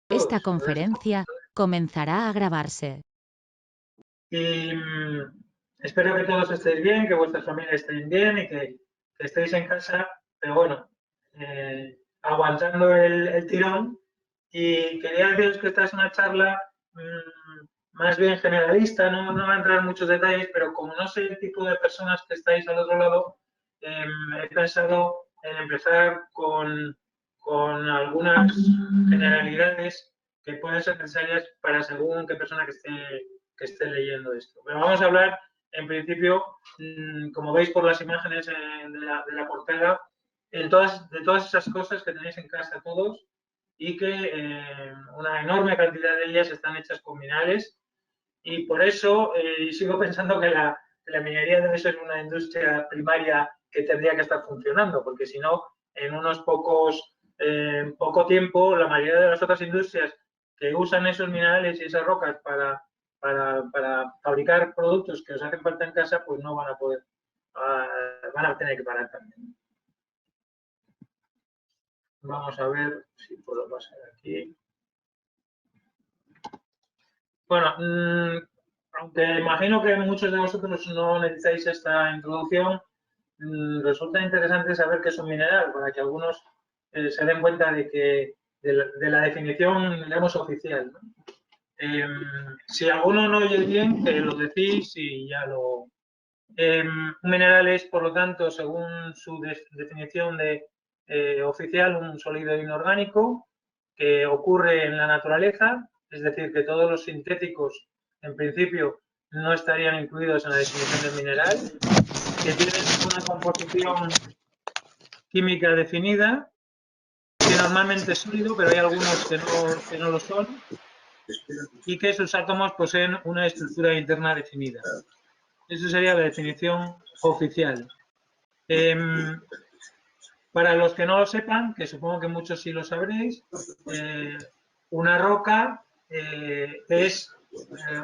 Esta todos. conferencia comenzará a grabarse. Y espero que todos estéis bien, que vuestras familias estén bien y que estéis en casa, pero bueno, aguantando el tirón. Y quería deciros que esta es una charla más bien generalista, no va a entrar en muchos detalles, pero como no sé el tipo de personas que estáis al otro lado, he pensado en empezar con algunas generalidades que pueden ser necesarias para según qué persona que esté leyendo esto. Pero vamos a hablar, en principio, como veis por las imágenes de la portada, de todas esas cosas que tenéis en casa todos y que una enorme cantidad de ellas están hechas con minerales y por eso sigo pensando que la minería debe ser una industria primaria que tendría que estar funcionando, porque si no, en unos poco tiempo, la mayoría de las otras industrias que usan esos minerales y esas rocas para fabricar productos que os hacen falta en casa, pues no van a poder, van a tener que parar también. Vamos a ver si puedo pasar aquí. Bueno, aunque imagino que muchos de vosotros no necesitáis esta introducción, resulta interesante saber qué es un mineral, para que algunos se den cuenta de la definición, digamos, oficial, ¿no? Si alguno no oye bien, que lo decís y ya lo... un mineral es, por lo tanto, según su definición oficial, un sólido inorgánico que ocurre en la naturaleza, es decir, que todos los sintéticos, en principio, no estarían incluidos en la definición del mineral, que tienen una composición química definida, que normalmente es sólido, pero hay algunos que no lo son, y que sus átomos poseen una estructura interna definida. Esa sería la definición oficial. Para los que no lo sepan, que supongo que muchos sí lo sabréis, una roca es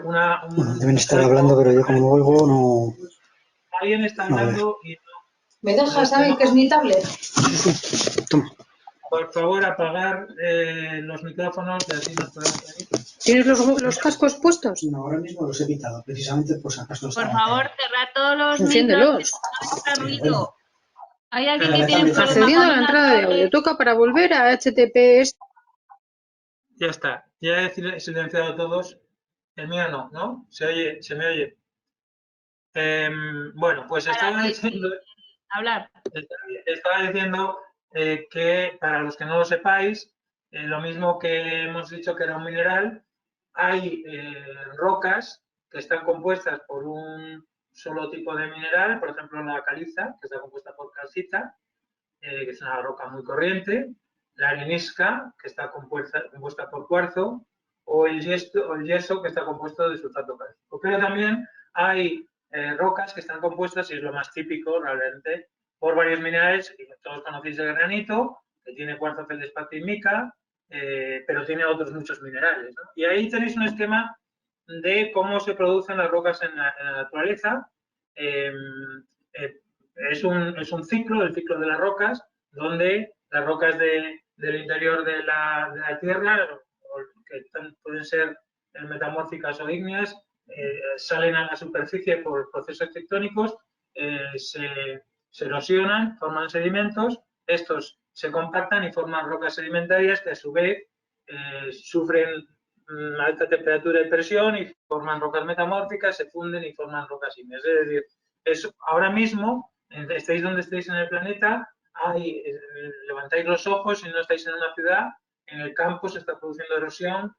Bueno, deben estar hablando, pero yo como no oigo, no... Alguien está hablando y no... ¿Me dejas, David, que es mi tablet? Sí, toma. Por favor, apagar los micrófonos y así nos podemos oír. ¿Tienes los cascos puestos? No, ahora mismo los he quitado, precisamente por si acaso Por favor, cerrad todos los Enciéndelos. micros, que no entra ruido. ¿Hay alguien que la tiene tablet. problemas Accediendo a con la una entrada de audio. tablet? Toca para volver a HTTPS. Ya está. Ya he silenciado a todos. El mío no, ¿no? Se me oye. Bueno, pues estaba diciendo que para los que no lo sepáis, lo mismo que hemos dicho que era un mineral, hay rocas que están compuestas por un solo tipo de mineral, por ejemplo la caliza, que está compuesta por calcita, que es una roca muy corriente, la arenisca, que está compuesta por cuarzo, o el yeso, que está compuesto de sulfato cálcico. Pero también hay rocas que están compuestas, y es lo más típico realmente, por varios minerales, y todos conocéis el granito, que tiene cuarzo, feldespato y mica, pero tiene otros muchos minerales, ¿no? Y ahí tenéis un esquema de cómo se producen las rocas en la naturaleza. Es un ciclo, el ciclo de las rocas, donde las rocas del interior de la Tierra, que pueden ser metamórficas o ígneas, salen a la superficie por procesos tectónicos, se erosionan, forman sedimentos, estos se compactan y forman rocas sedimentarias que a su vez sufren alta temperatura y presión y forman rocas metamórficas, se funden y forman rocas ígneas. Es decir, ahora mismo, estéis donde estéis en el planeta, levantáis los ojos y no estáis en una ciudad, en el campo se está produciendo erosión,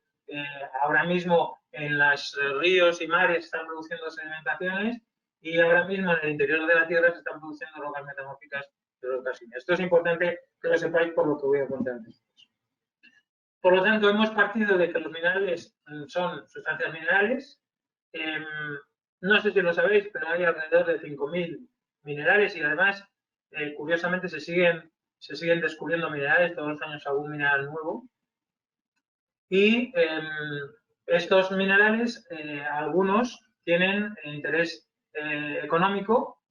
ahora mismo en los ríos y mares se están produciendo sedimentaciones y ahora mismo en el interior de la Tierra se están produciendo rocas metamórficas de rocas ígneas. Esto es importante que lo sepáis por lo que voy a contar después. Por lo tanto, hemos partido de que los minerales son sustancias minerales. No sé si lo sabéis, pero hay alrededor de 5.000 minerales y además, curiosamente, se siguen descubriendo minerales, todos los años algún mineral nuevo. Y estos minerales, algunos tienen interés económico.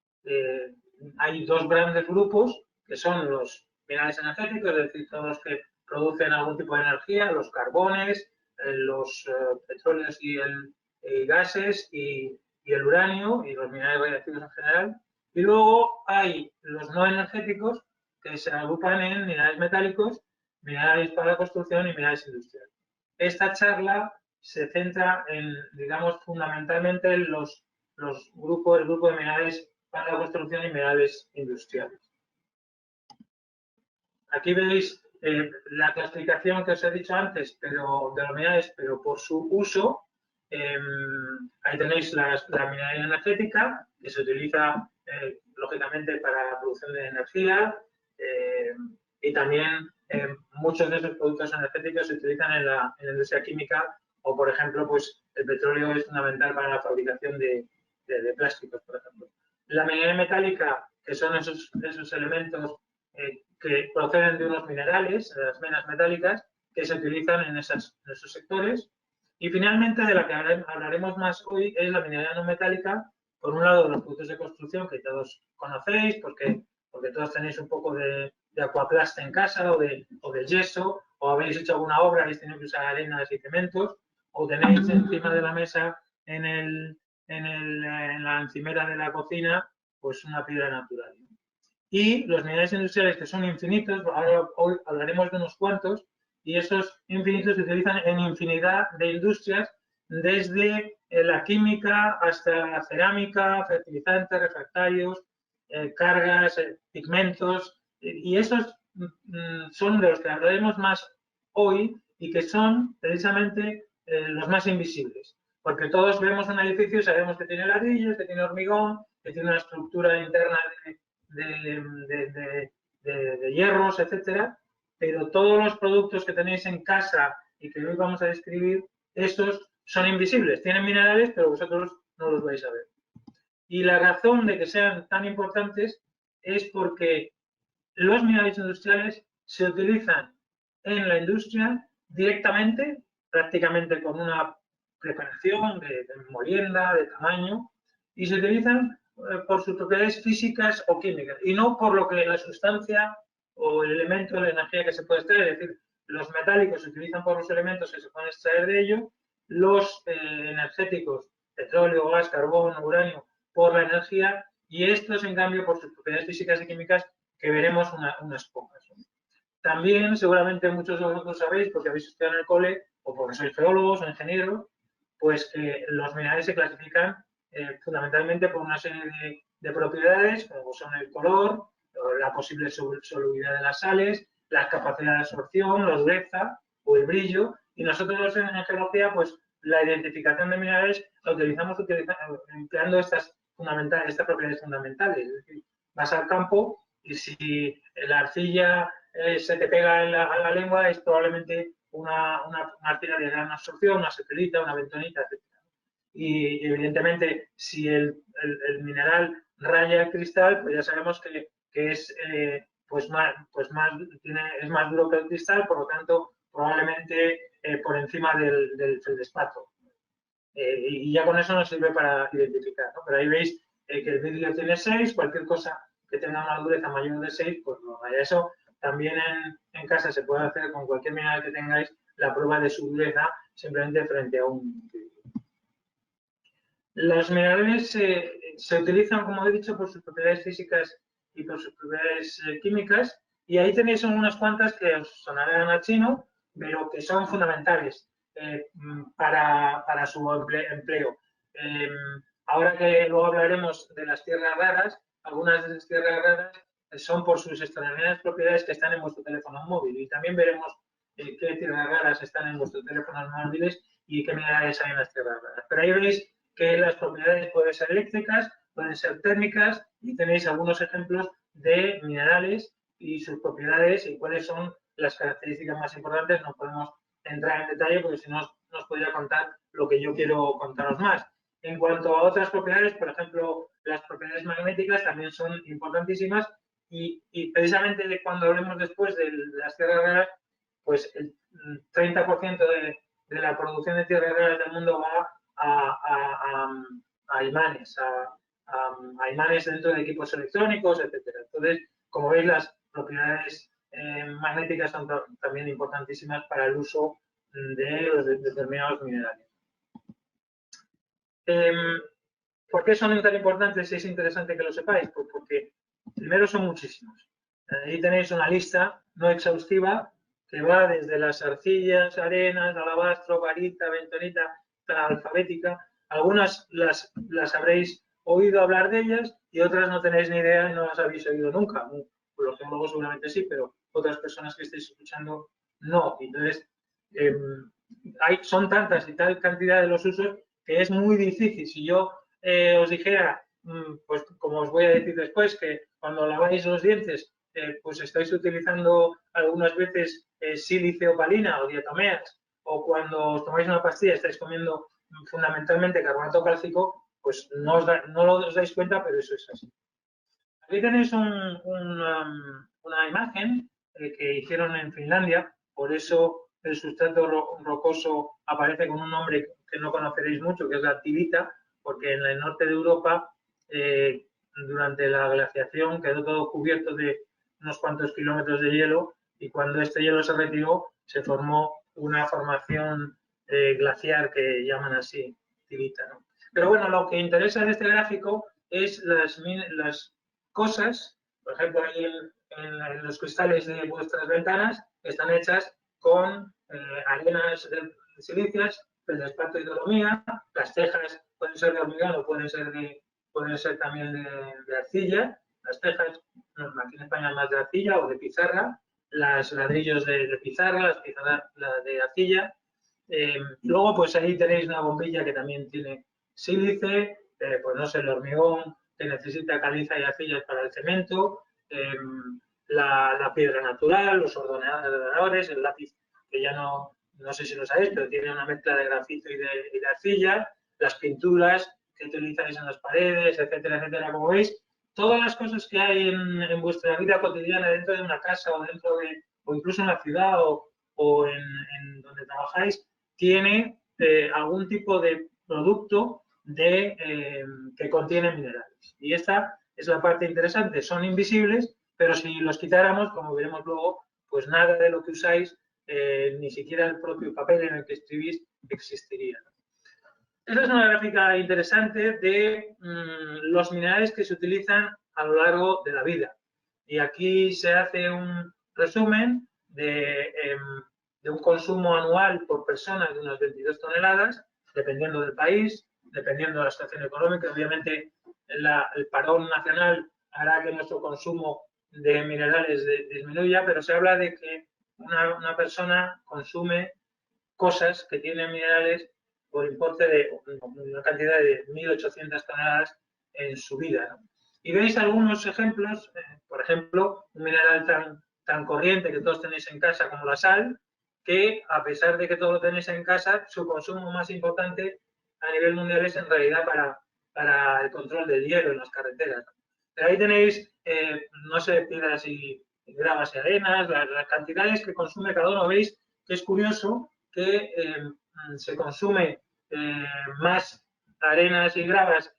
Hay dos grandes grupos, que son los minerales energéticos, es decir, todos los que producen algún tipo de energía, los carbones, los petróleos y gases y el uranio y los minerales radiactivos en general. Y luego hay los no energéticos, que se agrupan en minerales metálicos, minerales para la construcción y minerales industriales. Esta charla se centra en, digamos, fundamentalmente en el grupo de minerales para la construcción y minerales industriales. Aquí veis la clasificación que os he dicho antes, pero de los minerales, pero por su uso. Ahí tenéis la minería energética, que se utiliza lógicamente para la producción de energía, y también muchos de esos productos energéticos se utilizan en la industria química, o por ejemplo, pues el petróleo es fundamental para la fabricación de plásticos, por ejemplo. La minería metálica, que son esos elementos que proceden de unos minerales, de las venas metálicas, que se utilizan en esos sectores. Y finalmente, de la que hablaremos más hoy, es la minería no metálica. Por un lado, los productos de construcción que todos conocéis, porque todos tenéis un poco de acuaplasta en casa o de yeso, o habéis hecho alguna obra, habéis tenido que usar arenas y cementos, o tenéis encima de la mesa en la encimera de la cocina, pues una piedra natural. Y los minerales industriales, que son infinitos, ahora hoy hablaremos de unos cuantos, y esos infinitos se utilizan en infinidad de industrias, desde la química hasta la cerámica, fertilizantes, refractarios, cargas, pigmentos, y esos son de los que hablaremos más hoy y que son precisamente los más invisibles. Porque todos vemos un edificio y sabemos que tiene ladrillos, que tiene hormigón, que tiene una estructura interna de hierros, etcétera, pero todos los productos que tenéis en casa y que hoy vamos a describir, estos son invisibles. Tienen minerales, pero vosotros no los vais a ver. Y la razón de que sean tan importantes es porque los minerales industriales se utilizan en la industria directamente, prácticamente con una preparación de molienda, de tamaño, y se utilizan por sus propiedades físicas o químicas, y no por lo que la sustancia o el elemento de la energía que se puede extraer. Es decir, los metálicos se utilizan por los elementos que se pueden extraer de ello, los energéticos, petróleo, gas, carbón, uranio, por la energía, y estos, en cambio, por sus propiedades físicas y químicas, que veremos unas pocas. También, seguramente muchos de vosotros sabéis, porque habéis estudiado en el cole, o porque sois geólogos o ingenieros, pues que los minerales se clasifican fundamentalmente por una serie de propiedades, como son el color, la posible solubilidad de las sales, la capacidad de absorción, la dureza o el brillo. Y nosotros en geología, pues la identificación de minerales la utilizamos empleando estas propiedades fundamentales. Es decir, vas al campo y si la arcilla se te pega a la lengua, es probablemente una arcilla de gran absorción, una setelita, una bentonita, etc. Y evidentemente, si el mineral raya el cristal, pues ya sabemos que es es más duro que el cristal, por lo tanto, probablemente por encima del feldespato. Y ya con eso nos sirve para identificar, ¿no? Pero ahí veis que el vidrio tiene 6, cualquier cosa que tenga una dureza mayor de 6, pues no vaya. Eso también en casa se puede hacer con cualquier mineral que tengáis, la prueba de su dureza simplemente frente a un vidrio. Los minerales se utilizan, como he dicho, por sus propiedades físicas y por sus propiedades químicas, y ahí tenéis unas cuantas que os sonarán a chino, pero que son fundamentales para su empleo. Ahora que luego hablaremos de las tierras raras, algunas de esas tierras raras son por sus extraordinarias propiedades que están en vuestro teléfono móvil, y también veremos qué tierras raras están en vuestros teléfonos móviles y qué minerales hay en las tierras raras. Pero ahí veis que las propiedades pueden ser eléctricas, pueden ser térmicas, y tenéis algunos ejemplos de minerales y sus propiedades y cuáles son las características más importantes. No podemos entrar en detalle porque si no os podría contar lo que yo quiero contaros más. En cuanto a otras propiedades, por ejemplo, las propiedades magnéticas también son importantísimas, y precisamente cuando hablemos después de las tierras raras, pues el 30% de la producción de tierras raras del mundo va a imanes, a imanes dentro de equipos electrónicos, etcétera. Entonces, como veis, las propiedades magnéticas son también también importantísimas para el uso de los determinados minerales. ¿Por qué son tan importantes y es interesante que lo sepáis? Pues porque primero son muchísimos. Ahí tenéis una lista no exhaustiva que va desde las arcillas, arenas, alabastro, barita, bentonita, alfabética. Algunas las habréis oído hablar de ellas y otras no tenéis ni idea y no las habéis oído nunca. Los geólogos seguramente sí, pero otras personas que estéis escuchando no. Entonces, son tantas y tal cantidad de los usos que es muy difícil. Si yo os dijera, pues como os voy a decir después, que cuando laváis los dientes, pues estáis utilizando algunas veces sílice opalina o diatomeas, o cuando os tomáis una pastilla estáis comiendo fundamentalmente carbonato cálcico, pues no os dais cuenta, pero eso es así. Aquí tenéis una imagen que hicieron en Finlandia, por eso el sustrato rocoso aparece con un nombre que no conoceréis mucho, que es la tivita, porque en el norte de Europa, durante la glaciación, quedó todo cubierto de unos cuantos kilómetros de hielo y cuando este hielo se retiró, se formó una formación glaciar que llaman así, tivita, ¿no? Pero bueno, lo que interesa en este gráfico es las cosas, por ejemplo, ahí en los cristales de vuestras ventanas, están hechas con arenas silíceas, feldespato y dolomía. Las tejas pueden ser de hormigón o pueden ser también de arcilla. Las tejas, aquí en España más de arcilla o de pizarra. Los ladrillos de pizarra, las pizarras de arcilla. Luego, pues ahí tenéis una bombilla que también tiene sílice, pues no sé, el hormigón que necesita caliza y arcillas para el cemento, la piedra natural, los ordenadores, el lápiz, que ya no sé si lo sabéis, pero tiene una mezcla de grafito y de arcilla, las pinturas que utilizáis en las paredes, etcétera, etcétera. Como veis, todas las cosas que hay en vuestra vida cotidiana dentro de una casa o incluso en la ciudad o en donde trabajáis, tiene algún tipo de producto que contiene minerales. Y esta es la parte interesante. Son invisibles, pero si los quitáramos, como veremos luego, pues nada de lo que usáis, ni siquiera el propio papel en el que escribís, existiría. Esta es una gráfica interesante de los minerales que se utilizan a lo largo de la vida. Y aquí se hace un resumen de un consumo anual por persona de unas 22 toneladas, dependiendo del país, dependiendo de la situación económica. Obviamente, el parón nacional hará que nuestro consumo de minerales disminuya, pero se habla de que una persona consume cosas que tienen minerales por importe de una cantidad de 1.800 toneladas en su vida, ¿no? Y veis algunos ejemplos, por ejemplo, un mineral tan corriente que todos tenéis en casa como la sal, que a pesar de que todo lo tenéis en casa, su consumo más importante a nivel mundial es en realidad para el control del hielo en las carreteras. Pero ahí tenéis, no sé, piedras y gravas y arenas, las cantidades que consume cada uno. Veis que es curioso que se consume más arenas y gravas,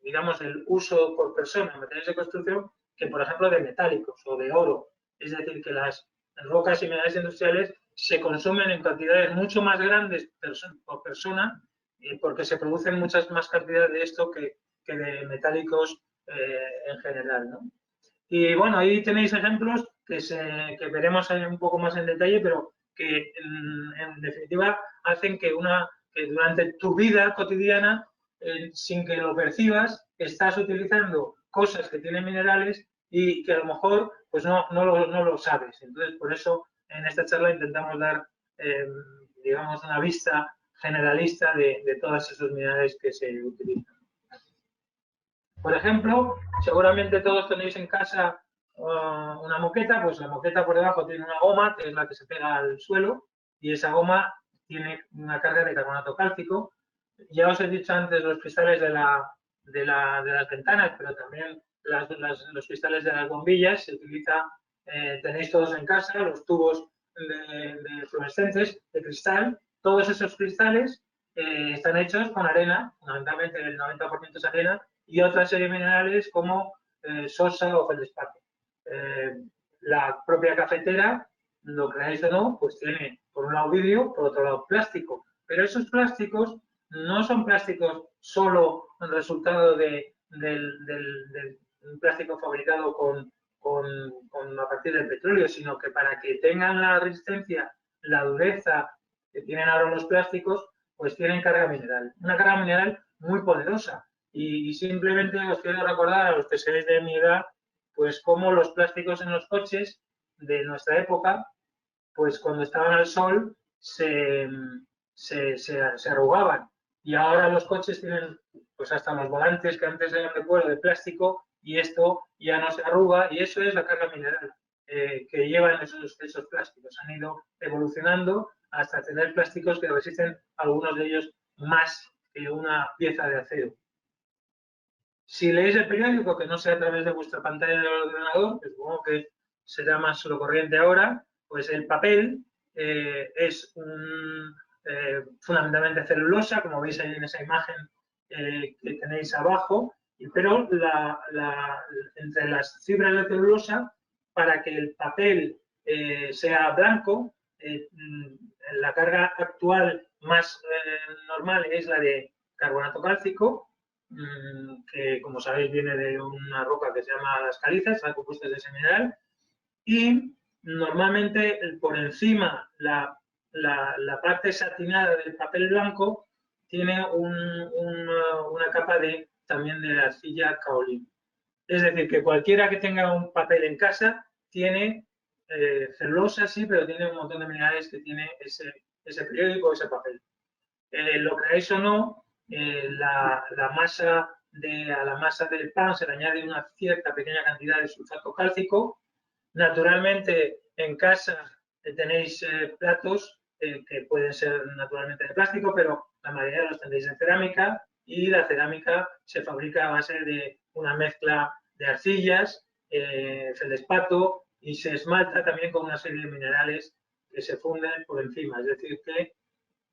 digamos, el uso por persona en materiales de construcción, que por ejemplo de metálicos o de oro. Es decir, que las rocas y minerales industriales se consumen en cantidades mucho más grandes por persona, porque se producen muchas más cantidades de esto que de metálicos en general, ¿no? Y bueno, ahí tenéis ejemplos que veremos un poco más en detalle, pero que en definitiva hacen que durante tu vida cotidiana, sin que lo percibas, estás utilizando cosas que tienen minerales y que a lo mejor pues no lo sabes. Entonces, por eso en esta charla intentamos dar, digamos, una vista generalista de todos esos minerales que se utilizan. Por ejemplo, seguramente todos tenéis en casa una moqueta, pues la moqueta por debajo tiene una goma, que es la que se pega al suelo, y esa goma tiene una carga de carbonato cálcico. Ya os he dicho antes los cristales de las ventanas, pero también los cristales de las bombillas se utiliza, tenéis todos en casa, los tubos de fluorescentes de cristal. Todos esos cristales están hechos con arena, fundamentalmente el 90% es arena, y otra serie de minerales como sosa o feldespato. La propia cafetera lo creáis o no, pues tiene por un lado vidrio, por otro lado plástico. Pero esos plásticos no son plásticos solo el resultado del plástico fabricado a partir del petróleo, sino que para que tengan la resistencia, la dureza que tienen ahora los plásticos, pues tienen carga mineral. Una carga mineral muy poderosa. Y simplemente os quiero recordar a los que seáis de mi edad, pues cómo los plásticos en los coches de nuestra época, pues cuando estaban al sol se arrugaban. Y ahora los coches tienen pues hasta los volantes que antes eran de cuero, de plástico, y esto ya no se arruga, y eso es la carga mineral que llevan esos plásticos. Han ido evolucionando hasta tener plásticos que resisten, algunos de ellos más que una pieza de acero. Si leéis el periódico, que no sea a través de vuestra pantalla del ordenador, que supongo que será más lo corriente ahora, pues el papel es fundamentalmente celulosa, como veis ahí en esa imagen que tenéis abajo, pero entre las fibras de celulosa, para que el papel sea blanco, la carga actual más normal es la de carbonato cálcico, que como sabéis viene de una roca que se llama las calizas, están compuestas de ese mineral, y normalmente por encima la parte satinada del papel blanco tiene una capa también de arcilla caolín. Es decir, que cualquiera que tenga un papel en casa tiene celulosa, sí, pero tiene un montón de minerales que tiene ese periódico, ese papel. Lo creáis o no, a la masa del pan se le añade una cierta pequeña cantidad de sulfato cálcico. Naturalmente, en casa tenéis platos que pueden ser naturalmente de plástico, pero la mayoría los tendréis en cerámica, y la cerámica se fabrica a base de una mezcla de arcillas, feldespato, y se esmalta también con una serie de minerales que se funden por encima. Es decir, que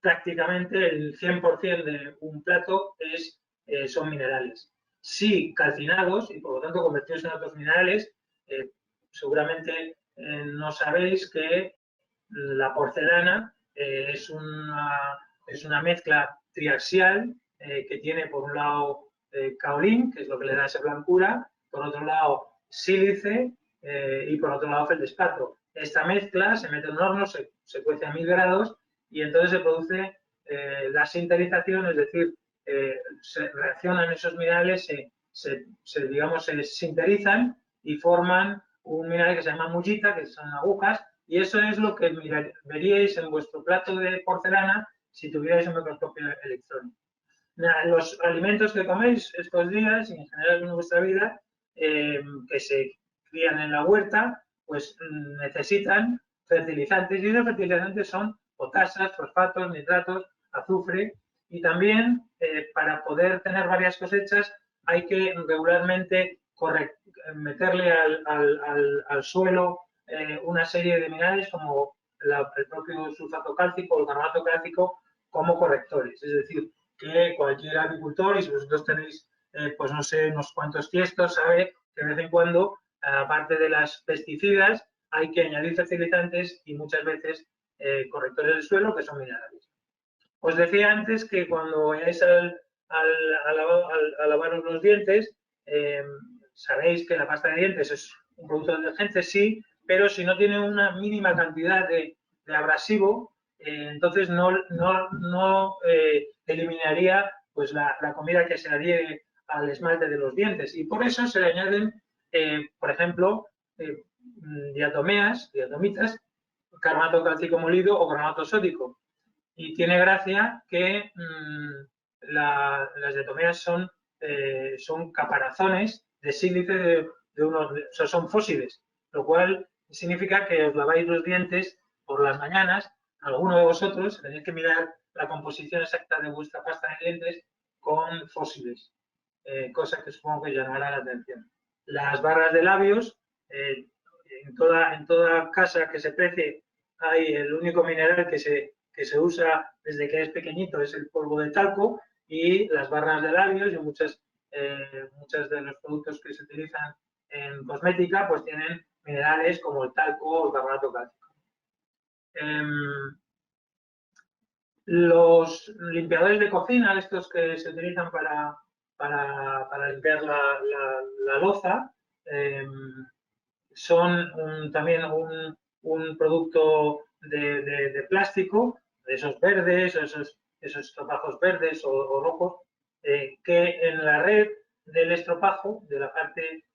prácticamente el 100% de un plato son minerales. Sí, calcinados y por lo tanto convertidos en otros minerales. Seguramente no sabéis que la porcelana es una mezcla triaxial que tiene por un lado caolín, que es lo que le da esa blancura, por otro lado sílice y por otro lado feldespato. Esta mezcla se mete en un horno, se cuece a 1000 grados y entonces se produce la sinterización, es decir, se reaccionan esos minerales, digamos, se sinterizan y forman un mineral que se llama mullita, que son agujas, y eso es lo que veríais en vuestro plato de porcelana si tuvierais un microscopio electrónico. Los alimentos que coméis estos días y en general en vuestra vida, que se crían en la huerta, pues necesitan fertilizantes, y esos fertilizantes son potasas, fosfatos, nitratos, azufre, y también para poder tener varias cosechas hay que regularmente meterle al suelo una serie de minerales como el propio sulfato cálcico o el carbonato cálcico como correctores. Es decir, que cualquier agricultor, y si vosotros tenéis, pues no sé, unos cuantos tiestos, sabe que de vez en cuando, aparte de las pesticidas, hay que añadir fertilizantes y muchas veces correctores del suelo, que son minerales. Os decía antes que cuando vayáis a lavaros los dientes, sabéis que la pasta de dientes es un producto detergente, sí, pero si no tiene una mínima cantidad de abrasivo, entonces no eliminaría pues la comida que se adhiere al esmalte de los dientes. Y por eso se le añaden, por ejemplo, diatomitas, carbonato cálcico molido o carbonato sódico. Y tiene gracia que las diatomeas son caparazones de sílice son fósiles, lo cual significa que os laváis los dientes por las mañanas. Alguno de vosotros tenéis que mirar la composición exacta de vuestra pasta de dientes con fósiles, cosa que supongo que llamará la atención. Las barras de labios, en toda casa que se precie hay el único mineral que se usa desde que es pequeñito, es el polvo de talco, y las barras de labios y muchos de los productos que se utilizan en cosmética pues tienen minerales como el talco o el carbonato cálcico. Los limpiadores de cocina, estos que se utilizan para limpiar la loza, son también un producto de plástico, de esos verdes, esos estropajos verdes o rojos, que en la red del estropajo, de la parte,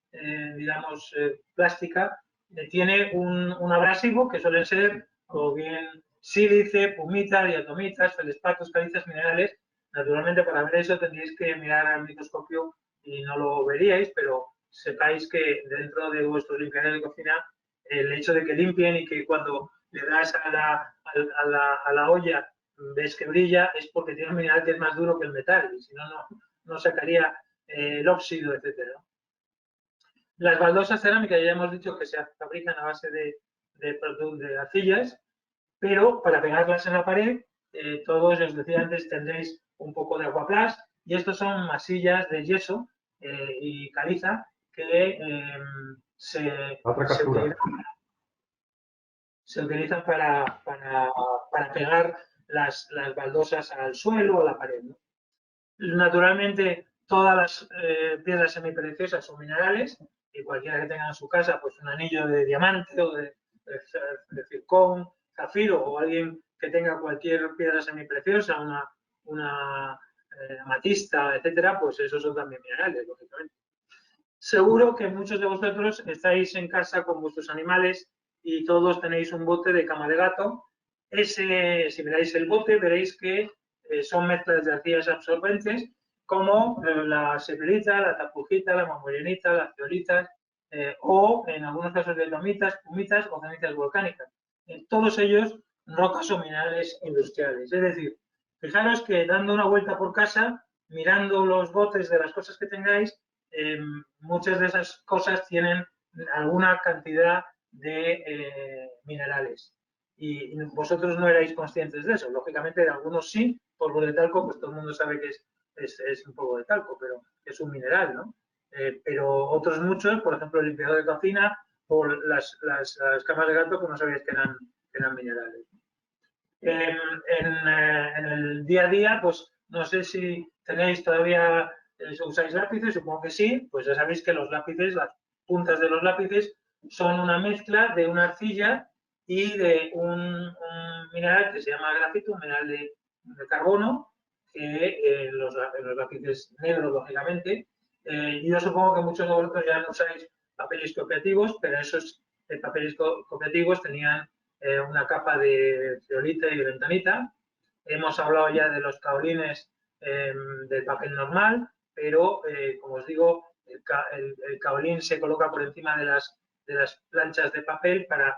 digamos, plástica, tiene un abrasivo que suelen ser o bien sílice, pumita, diatomitas, feldspatos, calizas minerales. Naturalmente, para ver eso tendríais que mirar al microscopio y no lo veríais, pero sepáis que dentro de vuestros limpiadores de cocina, el hecho de que limpien y que cuando le das a la olla ves que brilla es porque tiene un mineral que es más duro que el metal, y si no, no sacaría el óxido, etcétera. Las baldosas cerámicas ya hemos dicho que se fabrican a base de arcillas, pero para pegarlas en la pared, todos, os decía antes, tendréis un poco de aguaplast, y estos son masillas de yeso y caliza que se utilizan para pegar las baldosas al suelo o a la pared, ¿no? Naturalmente, todas las piedras semipreciosas son minerales, y cualquiera que tenga en su casa pues un anillo de diamante o de circón, zafiro, o alguien que tenga cualquier piedra semipreciosa, una amatista, etcétera, pues esos son también minerales, lógicamente. Seguro que muchos de vosotros estáis en casa con vuestros animales y todos tenéis un bote de cama de gato. Si miráis el bote, veréis que son mezclas de arcillas absorbentes como la sepelita, la tapujita, la marmorenita, las zeolitas o, en algunos casos, de domitas, pumitas o cenizas volcánicas. Todos ellos rocas o minerales industriales. Es decir, fijaros que dando una vuelta por casa, mirando los botes de las cosas que tengáis, muchas de esas cosas tienen alguna cantidad de minerales. Y vosotros no erais conscientes de eso. Lógicamente, de algunos sí, polvo de talco, pues todo el mundo sabe que es un polvo de talco, pero es un mineral, ¿no? Pero otros muchos, por ejemplo, el limpiador de cocina o las camas de gato, pues no sabíais que eran minerales. En el día a día, pues no sé si tenéis todavía, usáis lápices, supongo que sí, pues ya sabéis que los lápices, las puntas de los lápices, son una mezcla de una arcilla y de un mineral que se llama grafito, un mineral de carbono, que en los lápices negros, lógicamente. Yo supongo que muchos de vosotros ya no usáis papeles copiativos, pero esos papeles copiativos tenían una capa de zeolita y de bentonita. Hemos hablado ya de los kaolines del papel normal, pero como os digo, el kaolín se coloca por encima de las planchas de papel para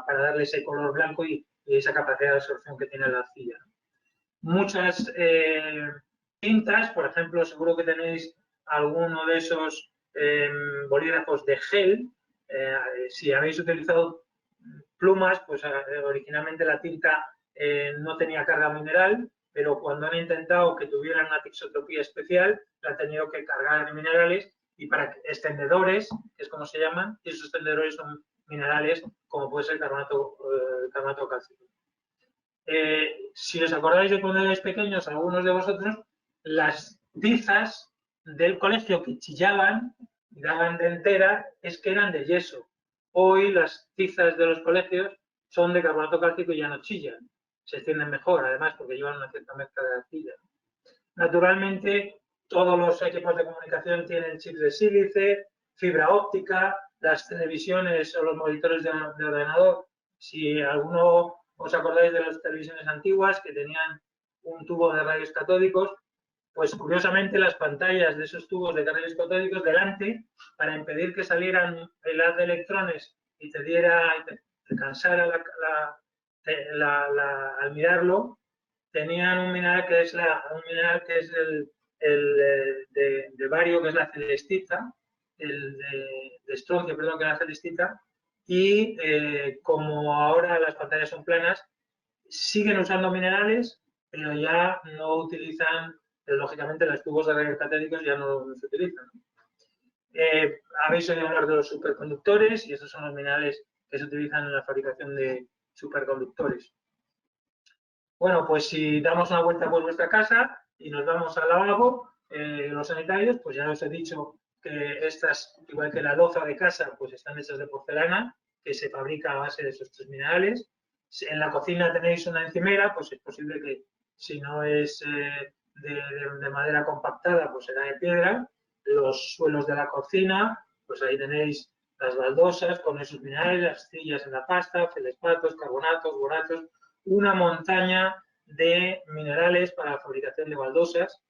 darle ese color blanco y esa capacidad de absorción que tiene la arcilla. Muchas tintas, por ejemplo, seguro que tenéis alguno de esos bolígrafos de gel. Si habéis utilizado plumas, pues originalmente la tinta no tenía carga mineral, pero cuando han intentado que tuvieran una tixotropía especial, la han tenido que cargar de minerales, y para extendedores, que es como se llaman, y esos extendedores son minerales, como puede ser carbonato cálcico. Si os acordáis de cuando erais pequeños, algunos de vosotros, las tizas del colegio que chillaban y daban de entera es que eran de yeso. Hoy las tizas de los colegios son de carbonato cálcico y ya no chillan. Se extienden mejor, además, porque llevan una cierta mezcla de arcilla. Naturalmente, todos los equipos de comunicación tienen chips de sílice, fibra óptica, las televisiones o los monitores de ordenador. Si alguno os acordáis de las televisiones antiguas que tenían un tubo de rayos catódicos, pues curiosamente las pantallas de esos tubos de rayos catódicos delante, para impedir que salieran el haz de electrones y te cansara al mirarlo, tenían un mineral que es el de bario, que es la celestita, el de estroncio, perdón, que es la celestita, y como ahora las pantallas son planas, siguen usando minerales, pero ya no utilizan, lógicamente los tubos de rayos catódicos ya no se utilizan. Habéis oído hablar de los superconductores, y estos son los minerales que se utilizan en la fabricación de superconductores. Bueno, pues si damos una vuelta por nuestra casa y nos vamos al lavabo, los sanitarios, pues ya os he dicho que estas, igual que la loza de casa, pues están hechas de porcelana, que se fabrica a base de esos tres minerales. Si en la cocina tenéis una encimera, pues es posible que si no es de madera compactada, pues será de piedra. Los suelos de la cocina, pues ahí tenéis las baldosas con esos minerales, las arcillas en la pasta, feldspatos, carbonatos, boratos, una montaña de minerales para la fabricación de baldosas.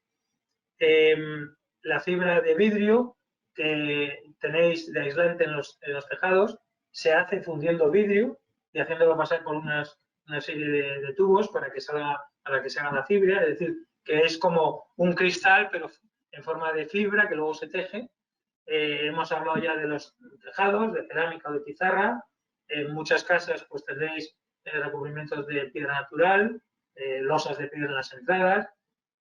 La fibra de vidrio que tenéis de aislante en los tejados se hace fundiendo vidrio y haciéndolo pasar por una serie de tubos para que se haga la fibra, es decir, que es como un cristal pero en forma de fibra que luego se teje. Hemos hablado ya de los tejados, de cerámica o de pizarra. En muchas casas pues tendréis recubrimientos de piedra natural, losas de piedra en las entradas.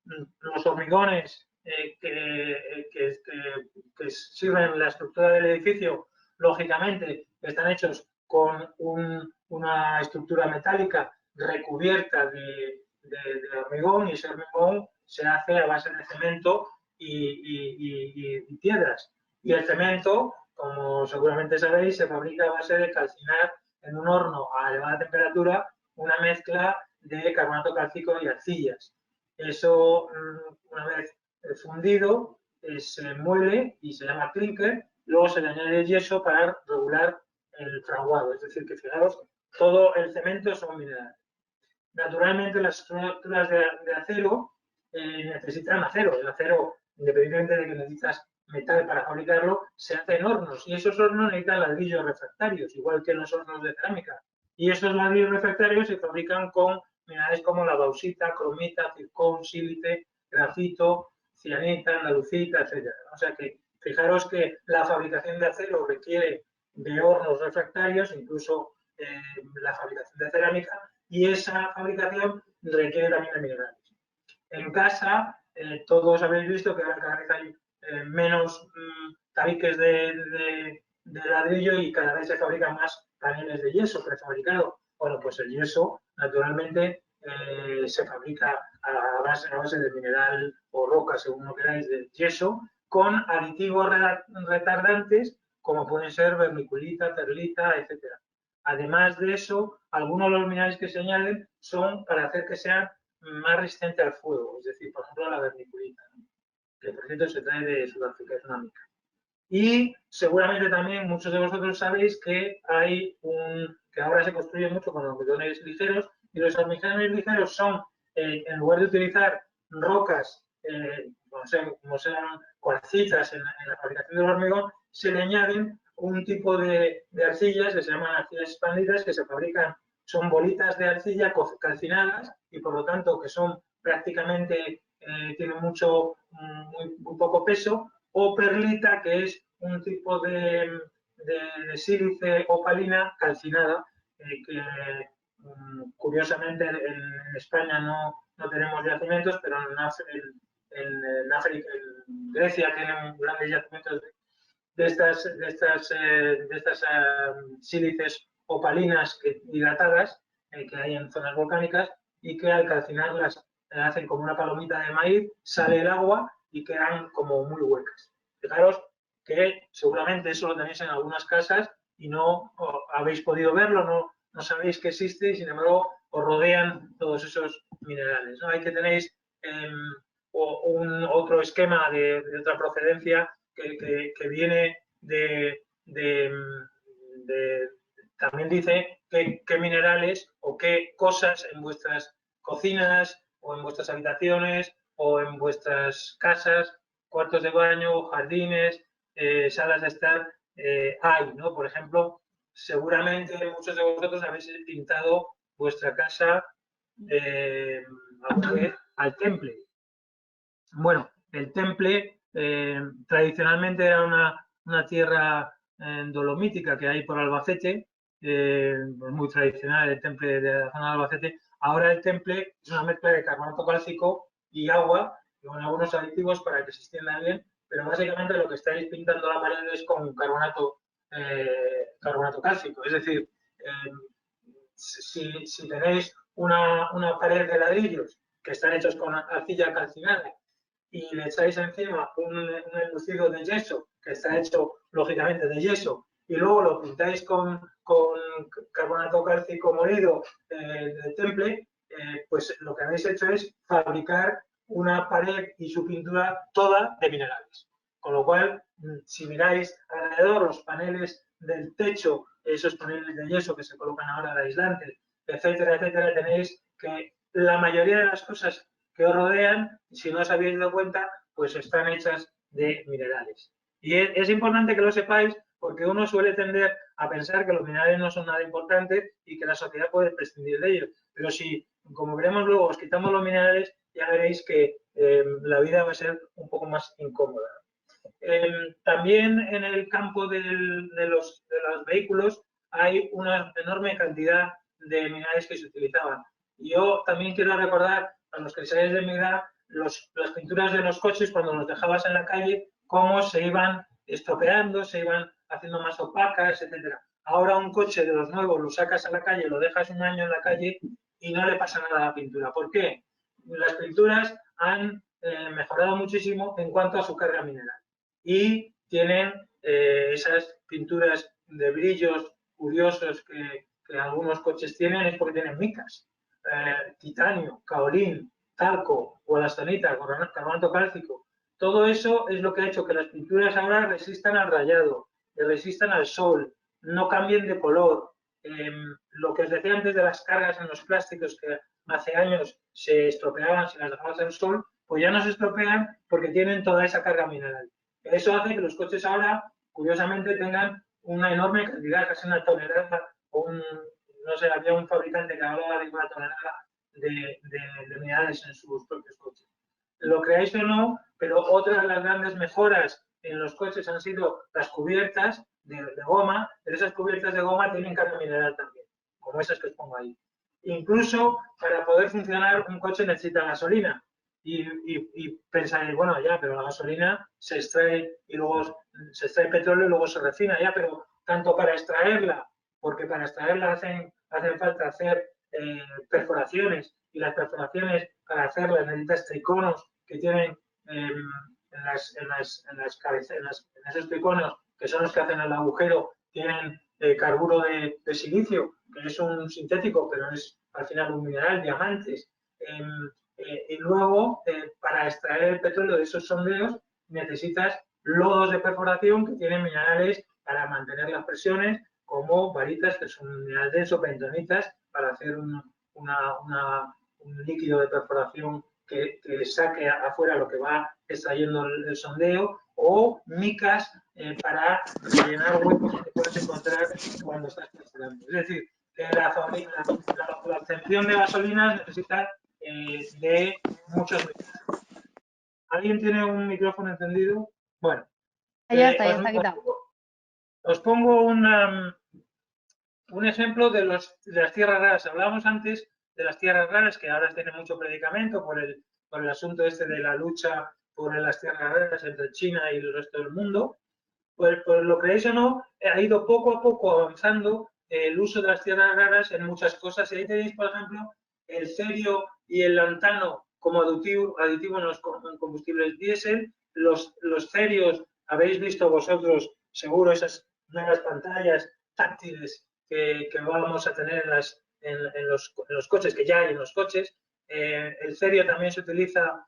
Los hormigones que sirven la estructura del edificio, lógicamente, están hechos con una estructura metálica recubierta de hormigón, y ese hormigón se hace a base de cemento y piedras. Y el cemento, como seguramente sabéis, se fabrica a base de calcinar en un horno a elevada temperatura una mezcla de carbonato cálcico y arcillas. Eso, una vez fundido, se muele y se llama clinker. Luego se le añade yeso para regular el fraguado. Es decir, que fijaros, todo el cemento son minerales. Naturalmente, las estructuras de acero necesitan acero. El acero, independientemente de que necesitas metal para fabricarlo, se hace en hornos. Y esos hornos necesitan ladrillos refractarios, igual que los hornos de cerámica. Y esos ladrillos refractarios se fabrican con minerales como la bauxita, cromita, zircón, sílice, grafito, cianita, andalucita, etc. O sea que fijaros que la fabricación de acero requiere de hornos refractarios, incluso la fabricación de cerámica, y esa fabricación requiere también de minerales. En casa, todos habéis visto que cada vez hay menos tabiques de ladrillo y cada vez se fabrican más paneles de yeso prefabricado. Bueno, pues el yeso, naturalmente, se fabrica a base de mineral o roca, según lo queráis, de yeso, con aditivos retardantes, como pueden ser vermiculita, perlita, etc. Además de eso, algunos de los minerales que se añaden son para hacer que sean más resistentes al fuego, es decir, por ejemplo, la vermiculita, ¿no? Que por cierto se trae de Sudáfrica, es una mica. Y seguramente también muchos de vosotros sabéis que hay que ahora se construye mucho con hormigones ligeros, y los hormigones ligeros son, en lugar de utilizar rocas, como sean cuarcitas en la fabricación del hormigón, se le añaden un tipo de arcillas que se llaman arcillas expandidas, que se fabrican, son bolitas de arcilla calcinadas y por lo tanto que son prácticamente, tienen muy poco peso, o perlita, que es un tipo de sílice opalina calcinada, que curiosamente en España no tenemos yacimientos, pero en África, en Grecia tienen grandes yacimientos de estas sílices opalinas hidratadas que hay en zonas volcánicas, y que al calcinarlas hacen como una palomita de maíz, sale el agua y quedan como muy huecas. Fijaros que seguramente eso lo tenéis en algunas casas y no habéis podido verlo, no sabéis que existe, y sin embargo os rodean todos esos minerales, ¿no? Hay que tenéis otro esquema de otra procedencia que viene también dice qué minerales o qué cosas en vuestras cocinas o en vuestras habitaciones o en vuestras casas, cuartos de baño, jardines, salas de estar, hay, ¿no? Por ejemplo, seguramente muchos de vosotros habéis pintado vuestra casa alguna vez al temple. Bueno, el temple tradicionalmente era una tierra dolomítica que hay por Albacete, muy tradicional el temple de la zona de Albacete. Ahora el temple es una mezcla de carbonato cálcico y agua, con algunos aditivos para que se extienda bien, pero básicamente lo que estáis pintando la pared es con carbonato cálcico. Es decir, si tenéis una pared de ladrillos que están hechos con arcilla calcinada y le echáis encima un enlucido de yeso que está hecho lógicamente de yeso y luego lo pintáis con carbonato cálcico molido de temple, pues lo que habéis hecho es fabricar una pared y su pintura toda de minerales. Con lo cual, si miráis alrededor los paneles del techo, esos paneles de yeso que se colocan ahora de aislantes, etcétera, etcétera, tenéis que la mayoría de las cosas que os rodean, si no os habéis dado cuenta, pues están hechas de minerales. Y es importante que lo sepáis porque uno suele tender a pensar que los minerales no son nada importantes y que la sociedad puede prescindir de ellos. Pero si, como veremos luego, os quitamos los minerales, ya veréis que la vida va a ser un poco más incómoda. También en el campo de los vehículos hay una enorme cantidad de minerales que se utilizaban. Yo también quiero recordar a los que seáis de mi edad las pinturas de los coches cuando los dejabas en la calle, cómo se iban estropeando, se iban haciendo más opacas, etcétera. Ahora un coche de los nuevos lo sacas a la calle, lo dejas un año en la calle y no le pasa nada a la pintura. ¿Por qué? Las pinturas han mejorado muchísimo en cuanto a su carga mineral y tienen esas pinturas de brillos curiosos que algunos coches tienen, es porque tienen micas, titanio, kaolín, talco, guadastonita, carbonato cálcico. Todo eso es lo que ha hecho que las pinturas ahora resistan al rayado, resistan al sol, no cambien de color. Lo que os decía antes de las cargas en los plásticos que hace años se estropeaban si las dejabas al sol, pues ya no se estropean porque tienen toda esa carga mineral. Eso hace que los coches ahora, curiosamente, tengan una enorme cantidad, casi una tonelada, no sé, había un fabricante que hablaba de una tonelada de minerales en sus propios coches. Lo creáis o no, pero otra de las grandes mejoras en los coches han sido las cubiertas de goma, pero esas cubiertas de goma tienen carga mineral también, como esas que os pongo ahí. Incluso para poder funcionar un coche necesita gasolina. Y pensáis, bueno, ya, pero la gasolina se extrae y luego se extrae petróleo y luego se refina, ya, pero tanto para extraerla, porque para extraerla hacen falta hacer perforaciones y las perforaciones para hacerlas necesitas triconos que tienen en esos triconos que son los que hacen el agujero, tienen carburo de silicio, que es un sintético, pero es al final un mineral, diamantes. Y luego, para extraer el petróleo de esos sondeos, necesitas lodos de perforación que tienen minerales para mantener las presiones, como baritas, que son minerales densos, bentonitas, para hacer un líquido de perforación que saque afuera lo que va extrayendo el sondeo, o micas para rellenar huecos que puedes encontrar cuando estás perforando. Es decir, que la obtención de gasolinas necesita de muchos minerales. ¿Alguien tiene un micrófono encendido? Bueno. Ya está quitado. Os pongo un ejemplo de las tierras raras. Hablábamos antes de las tierras raras, que ahora tienen mucho predicamento por el asunto este de la lucha por las tierras raras entre China y el resto del mundo. Pues lo creéis o no, ha ido poco a poco avanzando el uso de las tierras raras en muchas cosas. Y ahí tenéis, por ejemplo, el cerio y el lantano como aditivo en los combustibles diésel. Los cerios, habéis visto vosotros, seguro, esas nuevas pantallas táctiles que vamos a tener en los coches, que ya hay en los coches. El cerio también se utiliza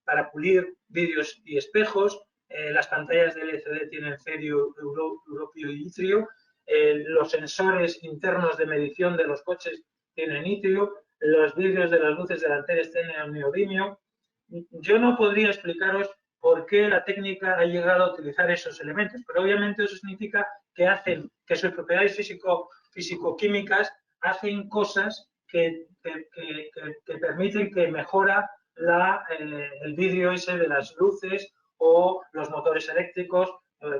para pulir vidrios y espejos. Las pantallas de LCD tienen cerio, europio y itrio. Los sensores internos de medición de los coches tienen itrio. Los vidrios de las luces delanteras tienen neodimio. Yo no podría explicaros por qué la técnica ha llegado a utilizar esos elementos, pero obviamente eso significa que hacen que sus propiedades físico-químicas hacen cosas que permiten que mejora el vidrio ese de las luces o los motores eléctricos.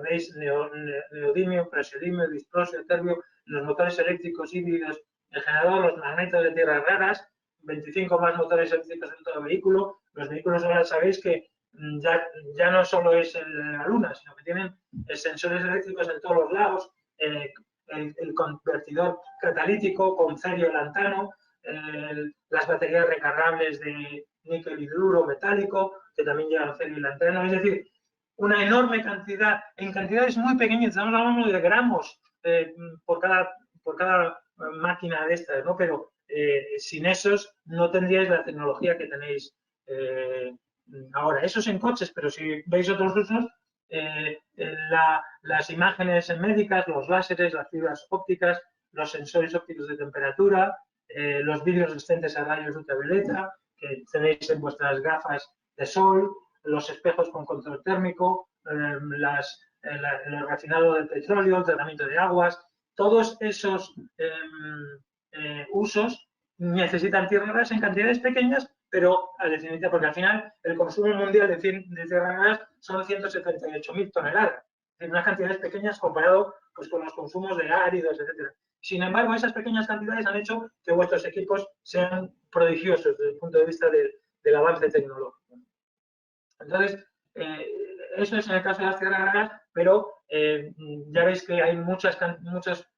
¿Veis? Neodimio, praseodimio, disprosio, terbio, los motores eléctricos híbridos de generador, los magnetos de tierras raras, 25 más motores eléctricos en todo el vehículo. Los vehículos ahora sabéis que ya no solo es la Luna, sino que tienen sensores eléctricos en todos los lados, el convertidor catalítico con cerio lantano, las baterías recargables de níquel hidruro metálico, que también llevan cerio y lantano, es decir, una enorme cantidad, en cantidades muy pequeñas, estamos hablando de gramos por cada máquina de estas, ¿no? Pero sin esos no tendríais la tecnología que tenéis ahora. Eso es en coches, pero si veis otros usos, las imágenes médicas, los láseres, las fibras ópticas, los sensores ópticos de temperatura, los vidrios resistentes a rayos ultravioleta que tenéis en vuestras gafas de sol, los espejos con control térmico, el refinado del petróleo, el tratamiento de aguas, todos esos usos necesitan tierras raras en cantidades pequeñas, pero a definitiva, porque al final el consumo mundial de tierras raras son 178.000 toneladas, en unas cantidades pequeñas comparado pues, con los consumos de áridos, etc. Sin embargo, esas pequeñas cantidades han hecho que vuestros equipos sean prodigiosos desde el punto de vista del avance tecnológico. Entonces, eso es en el caso de las tierras raras, pero ya veis que hay muchos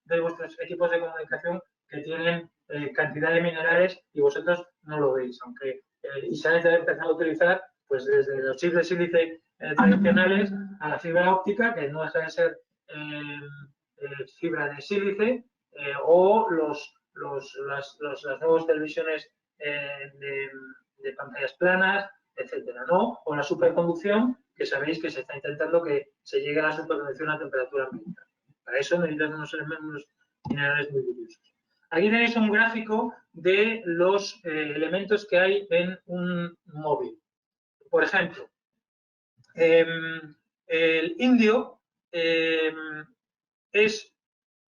de vuestros equipos de comunicación que tienen cantidad de minerales y vosotros no lo veis, aunque y se han empezado a utilizar pues desde los chips de sílice tradicionales a la fibra óptica, que no deja de ser fibra de sílice, o las nuevas televisiones de pantallas planas, etcétera, ¿no? O la superconducción, que sabéis que se está intentando que se llegue a la superconducción a temperatura ambiental. Para eso necesitan unos minerales muy curiosos. Aquí tenéis un gráfico de los elementos que hay en un móvil. Por ejemplo, el indio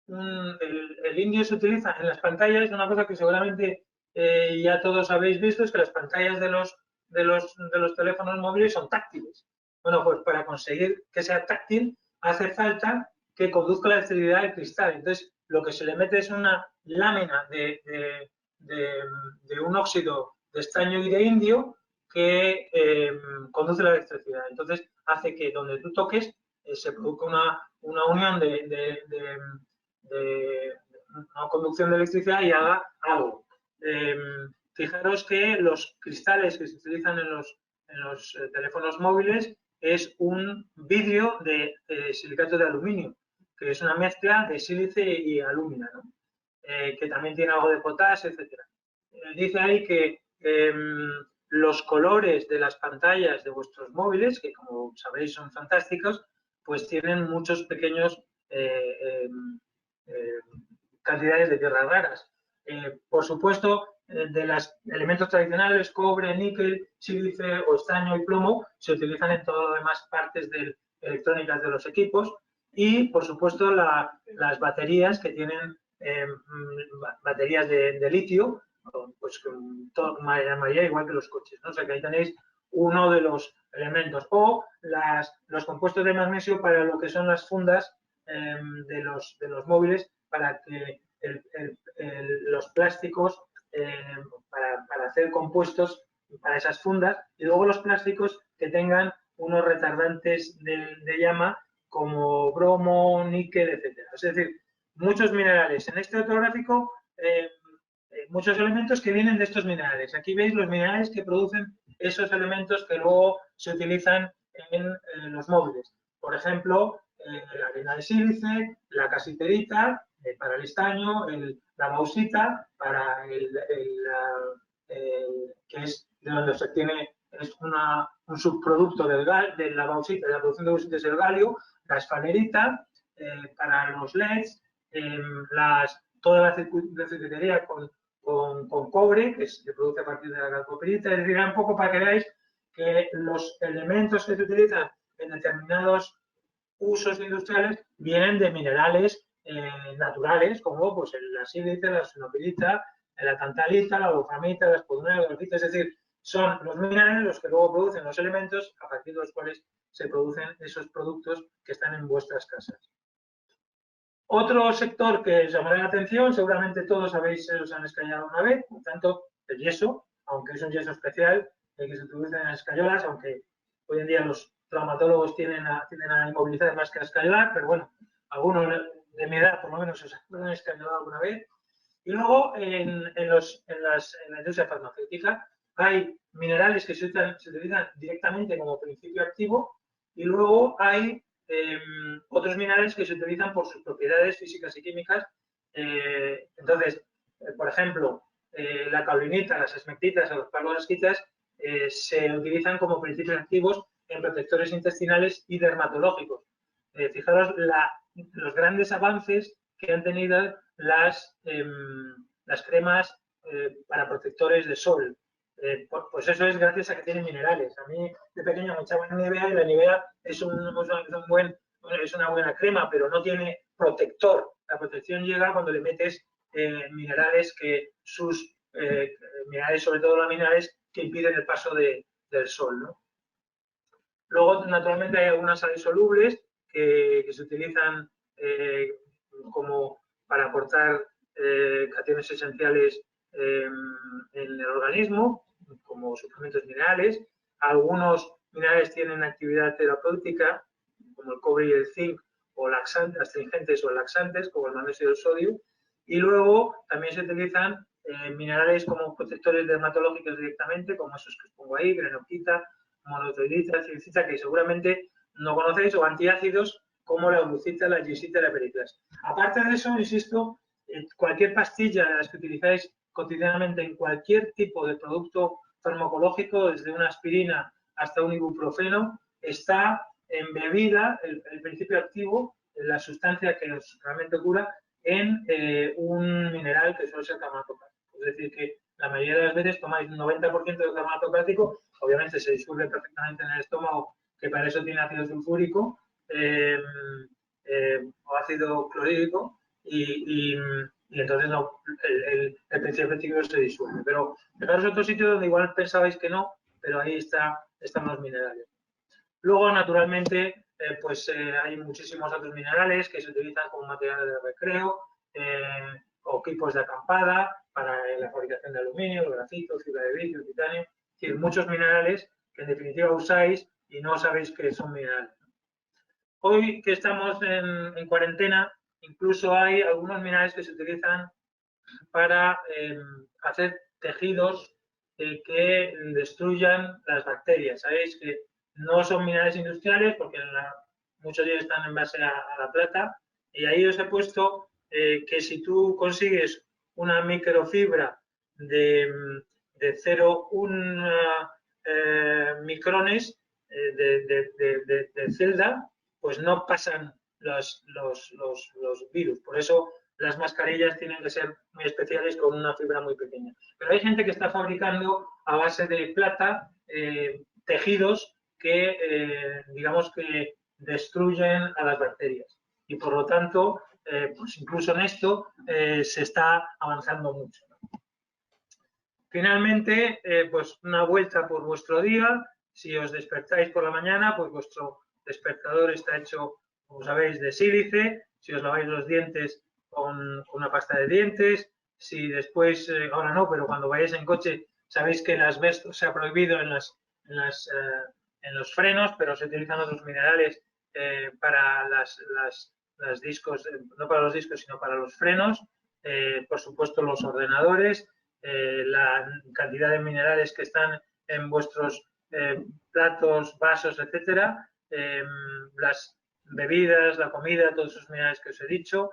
el indio se utiliza en las pantallas, una cosa que seguramente ya todos habéis visto, es que las pantallas de los teléfonos móviles son táctiles. Bueno, pues para conseguir que sea táctil hace falta que conduzca la electricidad del cristal. Entonces, lo que se le mete es una lámina de un óxido de estaño y de indio que conduce la electricidad. Entonces, hace que donde tú toques se produzca una unión una conducción de electricidad y haga algo. Fijaros que los cristales que se utilizan en los teléfonos móviles es un vidrio de silicato de aluminio, que es una mezcla de sílice y alúmina, ¿no? Que también tiene algo de potasio, etc. Dice ahí que los colores de las pantallas de vuestros móviles, que como sabéis son fantásticos, pues tienen muchos pequeños cantidades de tierras raras. Por supuesto, de los elementos tradicionales, cobre, níquel, sílice o estaño y plomo, se utilizan en todas las demás partes electrónicas de los equipos y, por supuesto, las baterías que tienen baterías de litio, pues con la mayoría igual que los coches, ¿no? O sea que ahí tenéis uno de los elementos. O los compuestos de magnesio para lo que son las fundas de los móviles, para que los plásticos, para hacer compuestos para esas fundas, y luego los plásticos que tengan unos retardantes de llama como bromo, níquel, etcétera. Es decir, muchos minerales. En este otro gráfico, muchos elementos que vienen de estos minerales. Aquí veis los minerales que producen esos elementos que luego se utilizan en los móviles. Por ejemplo, la arena de sílice, la casiterita para el estaño, la bauxita para que es de donde se obtiene, es un subproducto de la bauxita, de la producción de bauxita es el galio, la esfalerita para los LEDs, toda la circuitería con cobre, que se produce a partir de la calcoperita. Es decir, un poco para que veáis que los elementos que se utilizan en determinados usos industriales vienen de minerales naturales, como pues, la sílice, la xenopirita, la tantalita, la wolframita, la espodumena, la grafita. Es decir, son los minerales los que luego producen los elementos a partir de los cuales se producen esos productos que están en vuestras casas. Otro sector que os llamará la atención, seguramente todos os han escañado una vez, por tanto, el yeso, aunque es un yeso especial, que se utiliza en las escayolas, aunque hoy en día los traumatólogos tienden a inmovilizar más que a escayolar, pero bueno, algunos de mi edad, por lo menos, os han escaneado alguna vez. Y luego, en la industria farmacéutica, hay minerales que se utilizan directamente como principio activo y luego hay otros minerales que se utilizan por sus propiedades físicas y químicas. Entonces, por ejemplo, la caulinita, las esmectitas o las palmolesquitas se utilizan como principios activos en protectores intestinales y dermatológicos. Fijaros los grandes avances que han tenido las cremas para protectores de sol. Pues eso es gracias a que tienen minerales. A mí de pequeño me echaban Nivea y la Nivea es una buena crema, pero no tiene protector. La protección llega cuando le metes minerales minerales, sobre todo los minerales que impiden el paso del sol, ¿no? Luego, naturalmente, hay algunas sales solubles que se utilizan como para aportar cationes esenciales en el organismo, como suplementos minerales. Algunos minerales tienen actividad terapéutica, como el cobre y el zinc, o laxantes, astringentes o laxantes, como el magnesio y el sodio. Y luego también se utilizan minerales como protectores dermatológicos directamente, como esos que os pongo ahí, grenoquita, monotoidita, cilicita, que seguramente no conocéis, o antiácidos como la glucita, la gisita y la periclasa. Aparte de eso, insisto, cualquier pastilla de las que utilizáis cotidianamente en cualquier tipo de producto farmacológico, desde una aspirina hasta un ibuprofeno, está embebida el principio activo, la sustancia que realmente cura, en un mineral que suele ser carbonato cálcico. Es decir, que la mayoría de las veces tomáis un 90% de carbonato cálcico, obviamente se disuelve perfectamente en el estómago, que para eso tiene ácido sulfúrico o ácido clorhídrico, y entonces no, el principio activo se disuelve. Pero fijaros otro sitio donde igual pensabais que no, pero ahí están los minerales. Luego, naturalmente, hay muchísimos otros minerales que se utilizan como materiales de recreo o equipos de acampada para la fabricación de aluminio, grafito, fibra de vidrio, titanio. Es decir, muchos minerales que en definitiva usáis y no sabéis que son minerales. Hoy que estamos en cuarentena, incluso hay algunos minerales que se utilizan para hacer tejidos que destruyan las bacterias. Sabéis que no son minerales industriales porque muchos de ellos están en base a la plata, y ahí os he puesto que si tú consigues una microfibra de 0,1 micrones de celda, pues no pasan los virus. Por eso las mascarillas tienen que ser muy especiales con una fibra muy pequeña. Pero hay gente que está fabricando a base de plata tejidos que, digamos que destruyen a las bacterias. Y por lo tanto, pues incluso en esto se está avanzando mucho, ¿no? Finalmente, pues una vuelta por vuestro día. Si os despertáis por la mañana, pues vuestro despertador está hecho, como sabéis, de sílice. Si os laváis los dientes con una pasta de dientes, si después, ahora no, pero cuando vayáis en coche, sabéis que el asbesto se ha prohibido en los frenos, pero se utilizan otros minerales para las discos, no para los discos, sino para los frenos. Por supuesto, los ordenadores, la cantidad de minerales que están en vuestros platos, vasos, etcétera, las bebidas, la comida, todos esos minerales que os he dicho,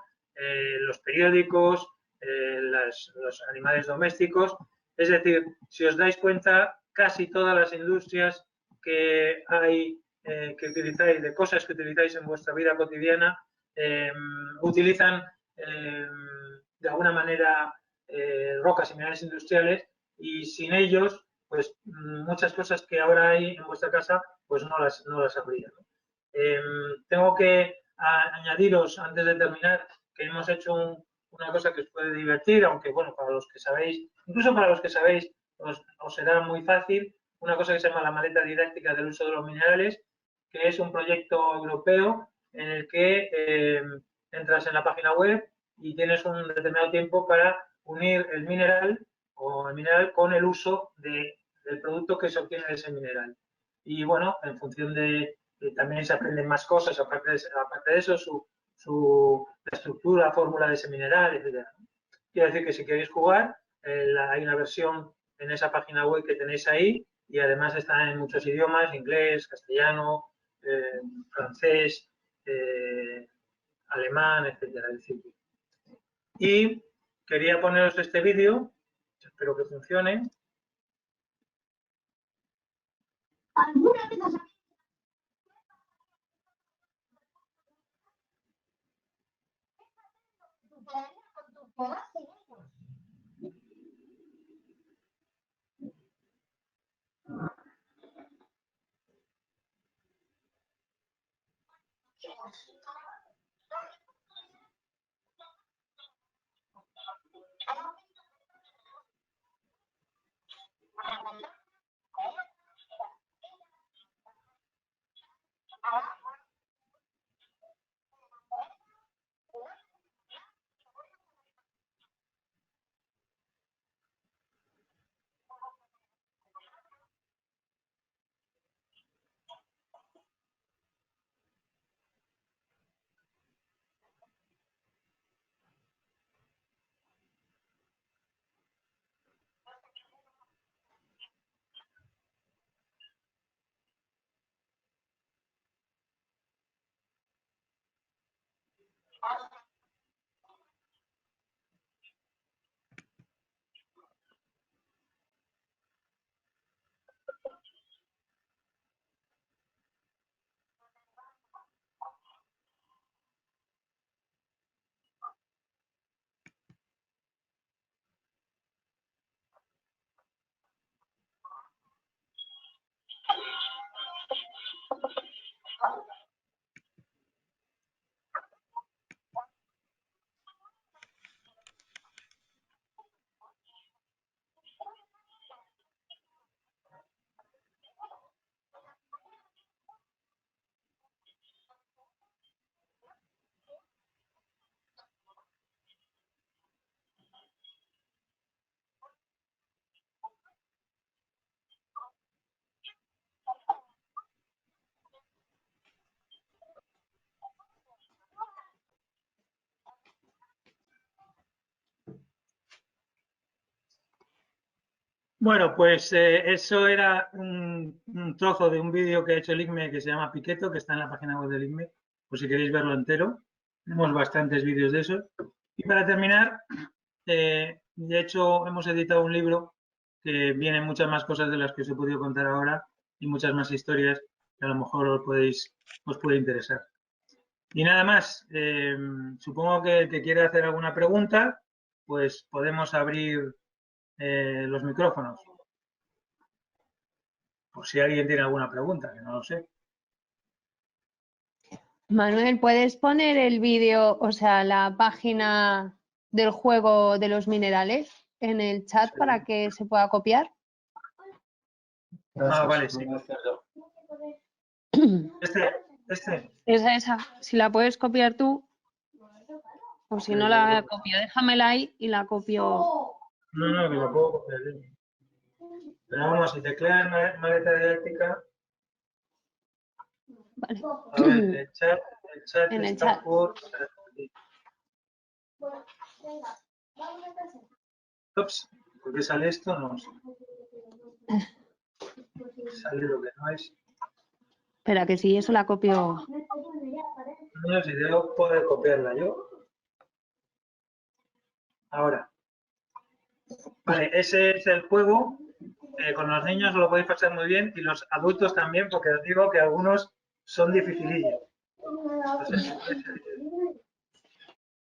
los periódicos, los animales domésticos. Es decir, si os dais cuenta, casi todas las industrias que hay, que utilizáis, de cosas que utilizáis en vuestra vida cotidiana, utilizan de alguna manera rocas y minerales industriales, y sin ellos, pues muchas cosas que ahora hay en vuestra casa, pues no las habría, ¿no? Tengo que añadiros, antes de terminar, que hemos hecho una cosa que os puede divertir, aunque bueno, para los que sabéis, incluso para los que sabéis, os será muy fácil, una cosa que se llama la maleta didáctica del uso de los minerales, que es un proyecto europeo en el que entras en la página web y tienes un determinado tiempo para unir el mineral con el uso del producto que se obtiene de ese mineral. Y bueno, en función de también se aprenden más cosas, aparte de eso, la estructura, fórmula de ese mineral, etc. Quiero decir que si queréis jugar, hay una versión en esa página web que tenéis ahí y además está en muchos idiomas, inglés, castellano, francés, alemán, etcétera. Y quería poneros este vídeo, espero que funcione. Bueno, pues eso era un trozo de un vídeo que ha hecho el ICME que se llama Piqueto, que está en la página web del ICME, por si queréis verlo entero. Tenemos bastantes vídeos de eso. Y para terminar, de hecho, hemos editado un libro que viene muchas más cosas de las que os he podido contar ahora y muchas más historias que a lo mejor os puede interesar. Y nada más, supongo que el que quiera hacer alguna pregunta, pues podemos abrir los micrófonos. Por si alguien tiene alguna pregunta, que no lo sé. Manuel, ¿puedes poner el vídeo, o sea, la página del juego de los minerales en el chat Sí. para que se pueda copiar? Ah, vale, sí. Este. Esa. Si la puedes copiar tú, o si no la copio, déjamela ahí y la copio. No, que la puedo copiar. Pero vamos, si tecleas maleta didáctica. Vale. A ver, el chat En el está chat. por. Ups, ¿por qué sale esto? No sé. Sale lo que no es. Espera, que si eso la copio. No sé si debo poder copiarla yo. Ahora. Vale, ese es el juego. Con los niños lo podéis pasar muy bien y los adultos también, porque os digo que algunos son dificilillos. Entonces,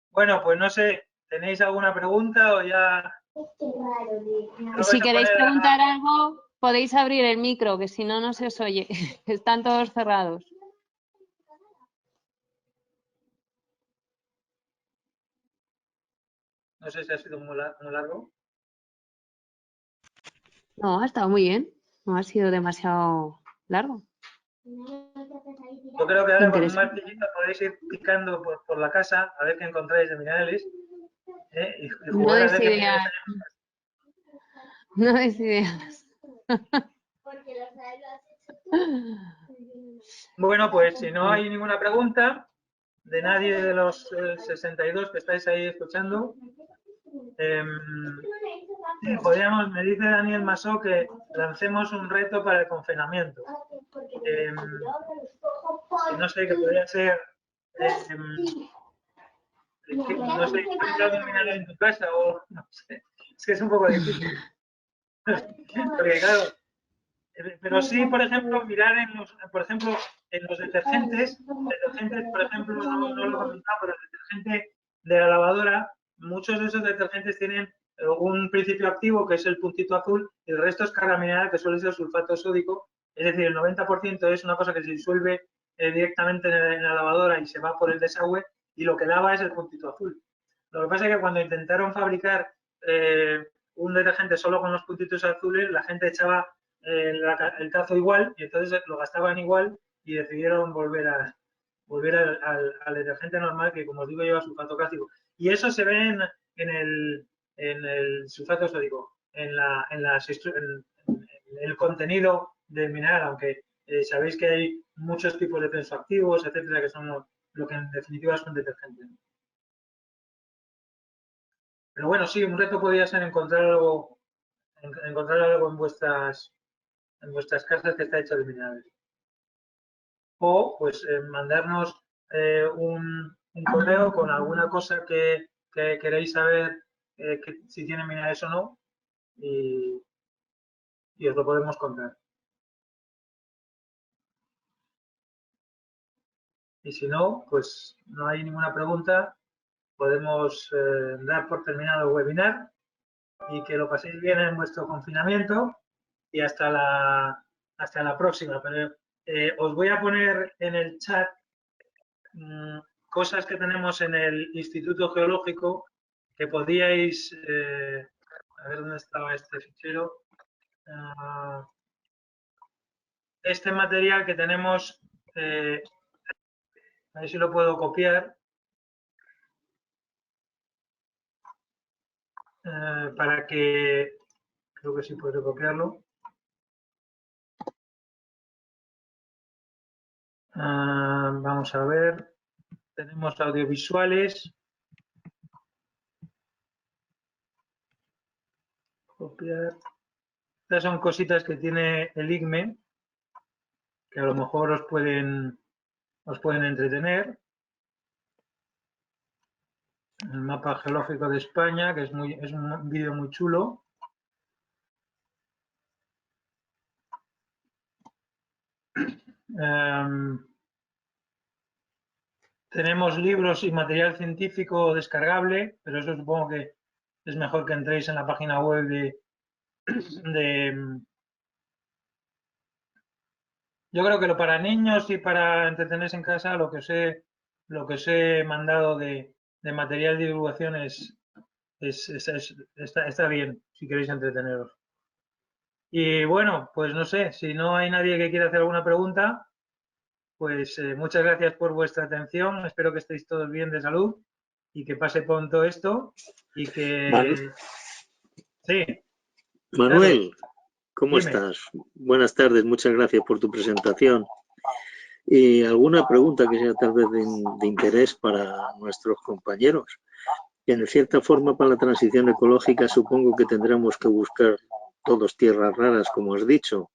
bueno, pues no sé, ¿tenéis alguna pregunta o ya? Si queréis preguntar algo, podéis abrir el micro, que si no, no se os oye. Están todos cerrados. No sé si ha sido muy largo. No, ha estado muy bien. No ha sido demasiado largo. Yo creo que ahora con un Interesante. martillito podéis ir picando por la casa a ver qué encontráis de minerales y No jugar a des ver qué minerales ideas. hay. No des ideas. Bueno, pues si no hay ninguna pregunta, nadie de los 62 que estáis ahí escuchando. Me dice Daniel Masó que lancemos un reto para el confinamiento. No sé, que podría ser, no sé, mirar en tu casa o no sé. Es que es un poco difícil. Porque claro, pero sí, por ejemplo, mirar en los detergentes, por ejemplo, no lo he comentado, pero el detergente de la lavadora, muchos de esos detergentes tienen un principio activo que es el puntito azul y el resto es carga mineral que suele ser sulfato sódico, es decir, el 90% es una cosa que se disuelve directamente en la lavadora y se va por el desagüe y lo que lava es el puntito azul. Lo que pasa es que cuando intentaron fabricar un detergente solo con los puntitos azules, la gente echaba el cazo igual y entonces lo gastaban igual y decidieron volver al detergente normal que, como os digo, lleva sulfato cálcico. Y eso se ve en el sulfato sódico, en el contenido del mineral, aunque sabéis que hay muchos tipos de tensoactivos, etcétera, que son lo que en definitiva son detergentes. Pero bueno, sí, un reto podría ser encontrar algo en vuestras casas que está hecho de minerales. O pues mandarnos un correo con alguna cosa que queréis saber si tiene minerales o no y os lo podemos contar. Y si no, pues no hay ninguna pregunta, podemos dar por terminado el webinar y que lo paséis bien en vuestro confinamiento y hasta la próxima. Pero os voy a poner en el chat cosas que tenemos en el Instituto Geológico que podíais, a ver dónde estaba este fichero, este material que tenemos, a ver si lo puedo copiar, para que, creo que sí puedo copiarlo. Vamos a ver, tenemos audiovisuales. Copiar. Estas son cositas que tiene el IGME, que a lo mejor os pueden entretener. El mapa geológico de España, que es un vídeo muy chulo. Tenemos libros y material científico descargable, pero eso supongo que es mejor que entréis en la página web Yo creo que para niños y para entretenerse en casa, lo que os he mandado de material de divulgación está bien, si queréis entreteneros. Y bueno, pues no sé, si no hay nadie que quiera hacer alguna pregunta, pues muchas gracias por vuestra atención. Espero que estéis todos bien de salud y que pase pronto esto y que... Sí. Manuel, ¿cómo Dime. estás? Buenas tardes, muchas gracias por tu presentación. Y alguna pregunta que sea tal vez de interés para nuestros compañeros. En cierta forma, para la transición ecológica supongo que tendremos que buscar todos tierras raras, como has dicho.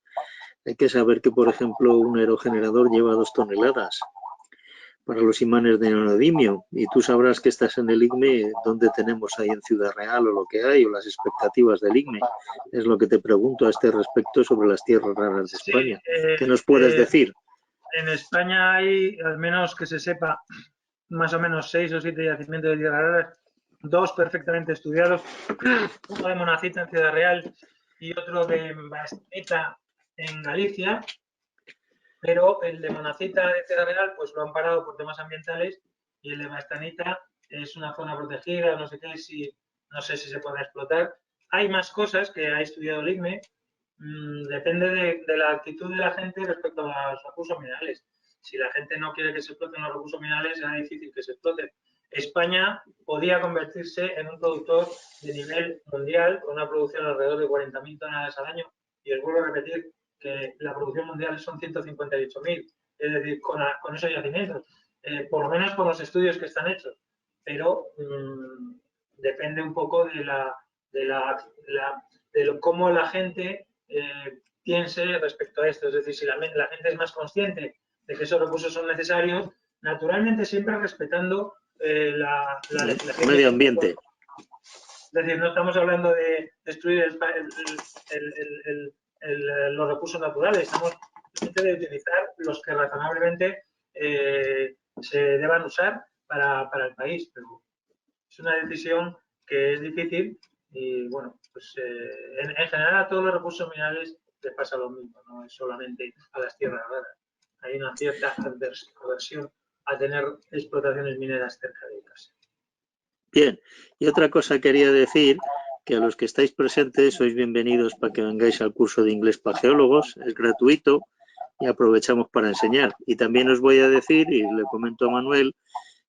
Hay que saber que, por ejemplo, un aerogenerador lleva 2 toneladas para los imanes de neodimio, y tú sabrás que estás en el IGME, donde tenemos ahí en Ciudad Real o lo que hay, o las expectativas del IGME. Es lo que te pregunto a este respecto sobre las tierras raras de España. ¿Qué nos puedes decir? En España hay, al menos que se sepa, más o menos 6 o 7 yacimientos de tierras raras, 2 perfectamente estudiados, uno de Monacita en Ciudad Real y otro de Bastanita en Galicia, pero el de Monacita de Ciudad Real pues lo han parado por temas ambientales y el de Bastanita es una zona protegida, no sé qué, no sé si se puede explotar. Hay más cosas que ha estudiado el IGME, depende de la actitud de la gente respecto a los recursos minerales. Si la gente no quiere que se exploten los recursos minerales, será difícil que se exploten. España podía convertirse en un productor de nivel mundial con una producción alrededor de 40.000 toneladas al año. Y os vuelvo a repetir que la producción mundial son 158.000. Es decir, con esos yacimientos. por lo menos por los estudios que están hechos, pero depende un poco de cómo la gente piense respecto a esto. Es decir, si la gente es más consciente de que esos recursos son necesarios, naturalmente siempre respetando la legislación. Medio ambiente. Es decir, no estamos hablando de destruir los recursos naturales, estamos de utilizar los que razonablemente se deban usar para el país. Pero es una decisión que es difícil y, bueno, pues en general a todos los recursos minerales les pasa lo mismo, no es solamente a las tierras raras. Hay una cierta aversión a tener explotaciones mineras cerca de casa. Bien, y otra cosa quería decir, que a los que estáis presentes sois bienvenidos para que vengáis al curso de inglés para geólogos, es gratuito y aprovechamos para enseñar. Y también os voy a decir, y le comento a Manuel,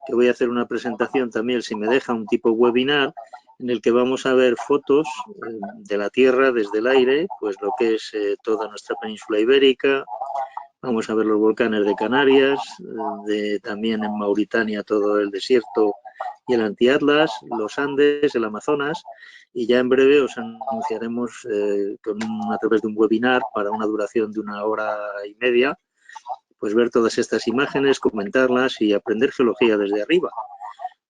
que voy a hacer una presentación también, si me deja, un tipo webinar, en el que vamos a ver fotos de la Tierra desde el aire, pues lo que es toda nuestra península ibérica. Vamos a ver los volcanes de Canarias, también en Mauritania todo el desierto y el Antiatlas, los Andes, el Amazonas, y ya en breve os anunciaremos a través de un webinar para una duración de 1 hora y media, pues ver todas estas imágenes, comentarlas y aprender geología desde arriba.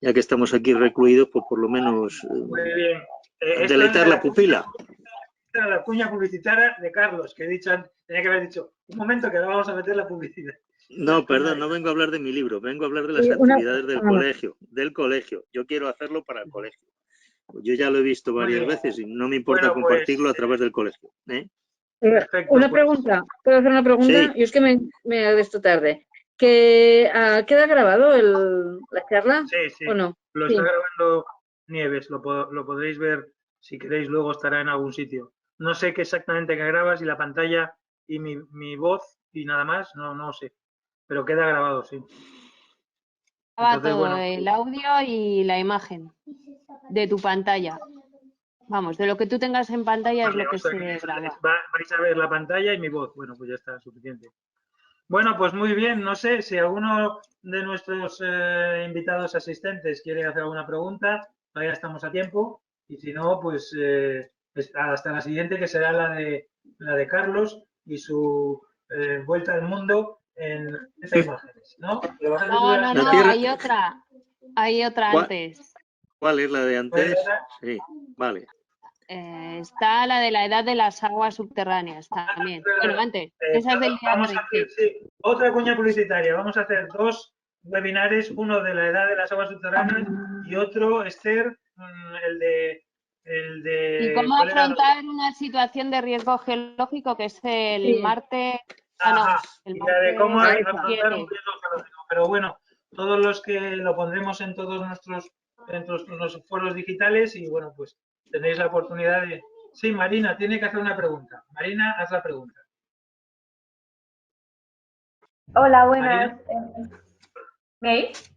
Ya que estamos aquí recluidos, pues por lo menos deleitar la pupila. La cuña publicitaria de Carlos, que tenía que haber dicho, un momento que ahora vamos a meter la publicidad. No, perdón, no vengo a hablar de mi libro, vengo a hablar de las actividades del colegio. Yo quiero hacerlo para el colegio. Yo ya lo he visto varias veces y no me importa compartirlo a través del colegio. Perfecto, una pregunta, ¿puedo hacer una pregunta? Sí. Yo es que me he visto tarde. ¿Queda grabado la charla? Sí. ¿O no? Lo está grabando Nieves, lo podréis ver, si queréis, luego estará en algún sitio. No sé qué exactamente que grabas y la pantalla y mi voz y nada más, no sé, pero queda grabado, sí. Graba todo, el audio y la imagen de tu pantalla. Vamos, de lo que tú tengas en pantalla es lo que se graba. Vais a ver la pantalla y mi voz. Bueno, pues ya está, suficiente. Bueno, pues muy bien. No sé si alguno de nuestros invitados asistentes quiere hacer alguna pregunta. Todavía estamos a tiempo. Y si no, pues hasta la siguiente, que será la de Carlos y su vuelta al mundo en estas imágenes, ¿no? No, hay otra antes. ¿Cuál es la de antes? Sí, vale. Está la de la edad de las aguas subterráneas también. Bueno, antes, esa es del día 13. Otra cuña publicitaria. Vamos a hacer 2 webinares, uno de la edad de las aguas subterráneas y otro, Esther, el de... ¿Y cómo afrontar una situación de riesgo geológico, que es el Marte? El Marte de cómo afrontar un riesgo geológico. Pero bueno, todos los que lo pondremos en todos nuestros foros digitales y bueno, pues tenéis la oportunidad de... Sí, Marina, tiene que hacer una pregunta. Marina, haz la pregunta. Hola, buenas. ¿Me oís?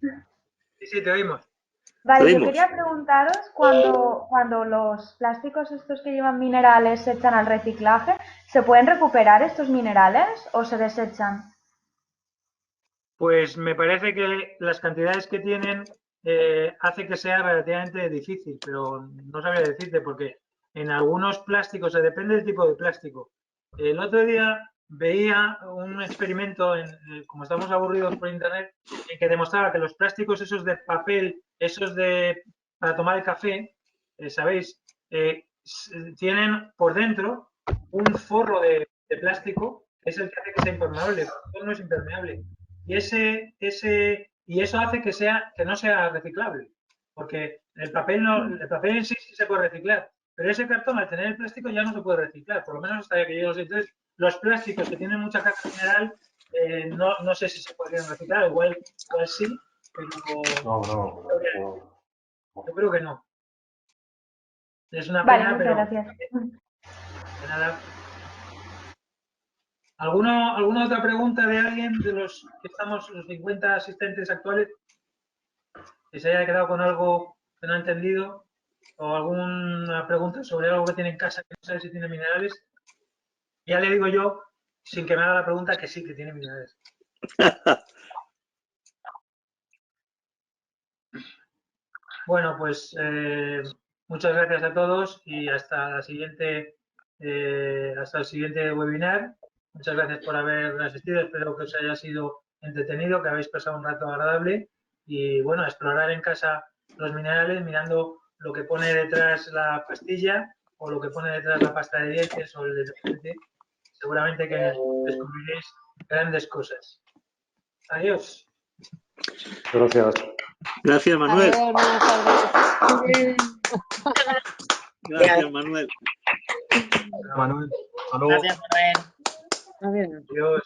Sí, te oímos. Vale, yo quería preguntaros, cuando los plásticos estos que llevan minerales se echan al reciclaje, ¿se pueden recuperar estos minerales o se desechan? Pues me parece que las cantidades que tienen hace que sea relativamente difícil, pero no sabría decirte porque en algunos plásticos, depende del tipo de plástico. El otro día veía un experimento, como estamos aburridos por internet, en que demostraba que los plásticos esos de papel, para tomar el café, ¿sabéis? Tienen por dentro un forro de plástico, que es el que hace que sea impermeable. El papel no es impermeable. Y eso hace que no sea reciclable, porque el papel en sí se puede reciclar, pero ese cartón, al tener el plástico, ya no se puede reciclar, por lo menos hasta que yo lo sé. Entonces, los plásticos que tienen mucha carga mineral, no sé si se podrían reciclar, igual sí, pero yo creo que no. Es una pena, muchas gracias. De nada. ¿Alguna otra pregunta de alguien de los que estamos, los 50 asistentes actuales, que se haya quedado con algo que no ha entendido? ¿O alguna pregunta sobre algo que tiene en casa que no sabe si tiene minerales? Ya le digo yo, sin que me haga la pregunta, que sí, que tiene minerales. Bueno, pues muchas gracias a todos y hasta el siguiente webinar. Muchas gracias por haber asistido. Espero que os haya sido entretenido, que habéis pasado un rato agradable y bueno, explorar en casa los minerales mirando lo que pone detrás la pastilla o lo que pone detrás la pasta de dientes o el detergente. Seguramente que descubriréis grandes cosas. Adiós. Gracias. Gracias, Manuel. Adiós, buenas tardes. Gracias, Manuel. Manuel, hasta luego. Gracias, Manuel. Adiós.